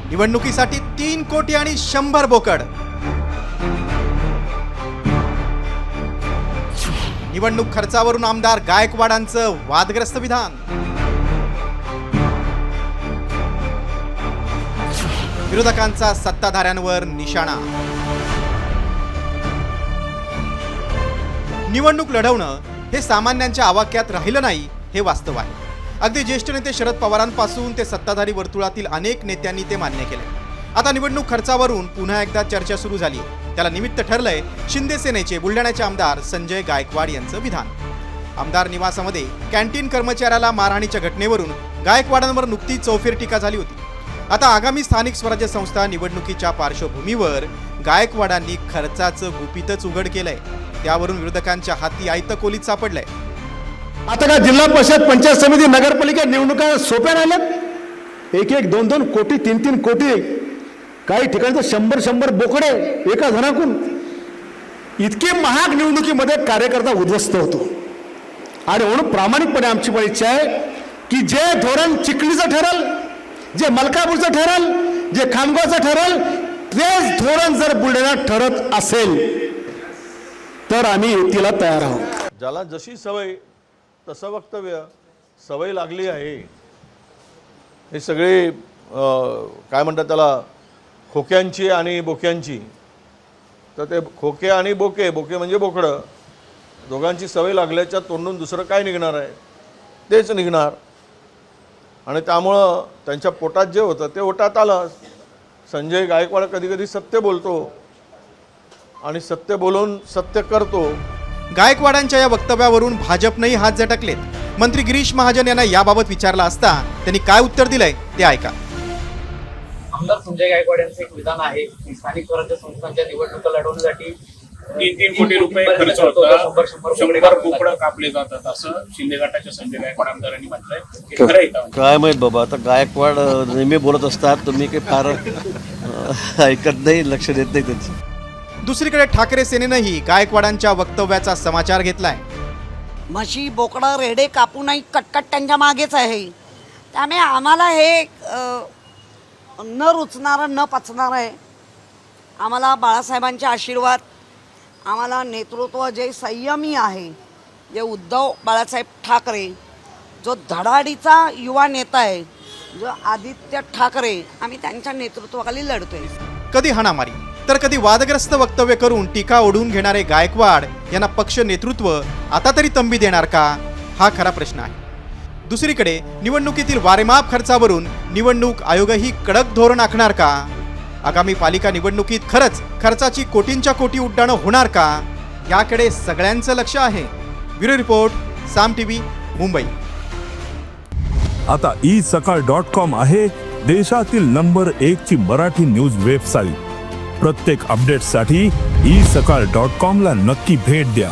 निवडणुकीसाठी 3 कोटी आणि 100 बोकड। निवडणूक खर्चावरून आमदार गायकवाडांचं वादग्रस्त विधान। विरोधकांचा सत्ताधाऱ्यांवर निशाणा। निवडणूक लढवणं हे सामान्यांच्या आवाक्यात राहिलं नाही हे वास्तव आहे। अगदी ज्येष्ठ नेते शरद पवारांपासून ते सत्ताधारी वर्तुळातील अनेक नेत्यांनी ते मान्य केले। आता निवडणूक खर्चावरून पुन्हा एकदा चर्चा सुरू झाली। त्याला निमित्त ठरलंय शिंदे सेनेचे बुलढाण्याचे आमदार संजय गायकवाड यांचं विधान। आमदार निवासामध्ये कॅन्टीन कर्मचाऱ्याला मारहाणीच्या घटनेवरून गायकवाडांवर नुकतीच चौफेर टीका झाली होती। आता आगामी स्थानिक स्वराज्य संस्था निवडणुकीच्या पार्श्वभूमीवर गायकवाडांनी खर्चाचं गुपितच उघड केलंय। त्यावरून विरोधकांच्या हाती आयतं कोलीत सापडलंय। आता का जिल्हा परिषद पंचायत समिती नगरपालिका निवडणुका सोप्या राहिल्यात? 1-1, 2-2 कोटी 3-3 कोटी, काही ठिकाणी तर 100 बोकडे एका जणाकडून। इतके महाग निवडणुकीमध्ये कार्यकर्ता उद्ध्वस्त होतो। आणि म्हणून प्रामाणिकपणे आमची पण इच्छा आहे की जे धोरण चिखलीचं ठरल, जे मलकापूरचं ठरल, जे खामगावचं ठरल, तेच धोरण जर बुलढाण्यात ठरत असेल तर आम्ही युतीला तयार आहोत। ज्याला जशी सवय तसं वक्तव्य, सवय लागली आहे। हे सगळे काय म्हणतात त्याला, खोक्यांची आणि बोक्यांची। तर ते खोके आणि बोके, बोके म्हणजे बोकडं, दोघांची सवय लागल्याच्या तोंडून दुसरं काय निघणार आहे? तेच निघणार। आणि त्यामुळं त्यांच्या पोटात जे होतं ते ओटात आलं। संजय गायकवाड कधी कधी सत्य बोलतो आणि सत्य बोलून सत्य करतो। गायकवाडांच्या या वक्तव्यावरून भाजपनेही हात झटकलेत। मंत्री गिरीश महाजन यांना याबाबत विचारलं असता त्यांनी काय उत्तर दिलंय ते ऐका। आमदार संजय गायकवाड यांचं एक विधान आहे की स्थानिक स्वराज्य संस्थांच्या निवडणुका लढवण्यासाठी 3 कोटी रुपये खर्च होता, 100 बोकडं कापले जातात असं शिंदे गटाच्या संजय गायकवाड आमदारांनी म्हटलंय। हे खरं आहे का? काय माहित बाबा, आता गायकवाड नेहमी बोलत असतात, तुम्ही काही फार ऐकत नाही, लक्ष देत नाही त्यांचं। दुसरीकडे ठाकरे सेनेनंही गायकवाडांच्या वक्तव्याचा समाचार घेतलाय। म्हशी बोकडं रेडे कापू नाही, कटकट त्यांच्या मागेच आहे। त्यामुळे आम्हाला हे न रुचणारं, न पचणारं आहे। आम्हाला बाळासाहेबांचे आशीर्वाद, आम्हाला नेतृत्व जे संयमी आहे, जे उद्धव बाळासाहेब ठाकरे, जो धडाडीचा युवा नेता आहे, जो आदित्य ठाकरे, आम्ही त्यांच्या नेतृत्वाखाली लढतोय। कधी हाणामारी तर कधी वादग्रस्त वक्तव्य करून टीका ओढून घेणारे गायकवाड यांना पक्ष नेतृत्व आता तरी तंबी देणार का, हा खरा प्रश्न आहे। दुसरीकडे निवडणुकीतील वारेमाप खर्चावरून निवडणूक आयोगही कडक धोरण आखणार का? आगामी पालिका निवडणुकीत खरंच खर्चाची कोटींच्या कोटी उड्डाणं होणार का, याकडे सगळ्यांचं लक्ष आहे। ब्युरो रिपोर्ट, साम टीव्ही, मुंबई। आता isakal.com आहे देशातील नंबर 1 ची मराठी न्यूज वेबसाईट। प्रत्येक अपडेटसाठी isakal.com ला नक्की भेट द्या।